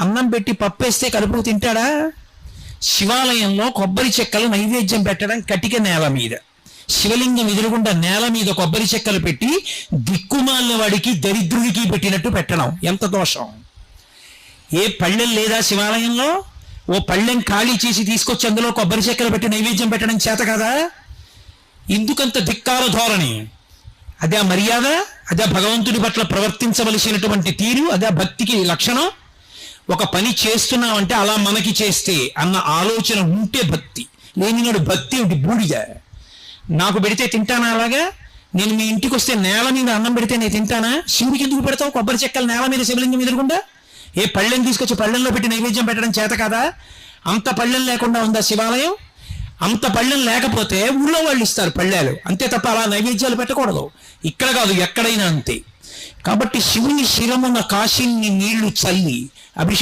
అన్నం పెట్టి పప్పేస్తే కలుపుకు తింటాడా? శివాలయంలో కొబ్బరి చెక్కలు నైవేద్యం పెట్టడం కటిక నేల మీద, శివలింగం ఎదురుగుండా నేల మీద కొబ్బరి చెక్కలు పెట్టి దిక్కుమాలిన వాడికి దరిద్రుడికి పెట్టినట్టు పెట్టడం ఎంత దోషం! ఏ పళ్ళెం లేదా శివాలయంలో? ఓ పళ్ళెం ఖాళీ చేసి తీసుకొచ్చి అందులో కొబ్బరి చెక్కలు పెట్టి నైవేద్యం పెట్టడం చేత కదా? ఎందుకంత ధిక్కార ధోరణి? అదే మర్యాద? అదే భగవంతుడి పట్ల ప్రవర్తించవలసినటువంటి తీరు? అదే భక్తికి లక్షణం? ఒక పని చేస్తున్నామంటే అలా మనకి చేస్తే అన్న ఆలోచన ఉంటే భక్తి, లేనినాడు భక్తి ఉంటే బూడిద. నాకు పెడితే తింటానా? అలాగా నేను మీ ఇంటికి వస్తే నేల మీద అన్నం పెడితే నేను తింటానా? శివుడికి ఎందుకు పెడతావు కొబ్బరి చెక్కలు నేల మీద శివలింగం ఎదురుకుండా? ఏ పళ్ళెం తీసుకొచ్చి పళ్ళెంలో పెట్టి నైవేద్యం పెట్టడం చేత కాదా? అంత పళ్ళెం లేకుండా ఉందా శివాలయం? అంత పళ్ళెం లేకపోతే ఊళ్ళో వాళ్ళు ఇస్తారు పళ్ళాలు, అంతే తప్ప అలా నైవేద్యాలు పెట్టకూడదు. ఇక్కడ కాదు, ఎక్కడైనా అంతే. కాబట్టి శివుని శిరమున కాశీని నీళ్లు చల్లి అభిషేకం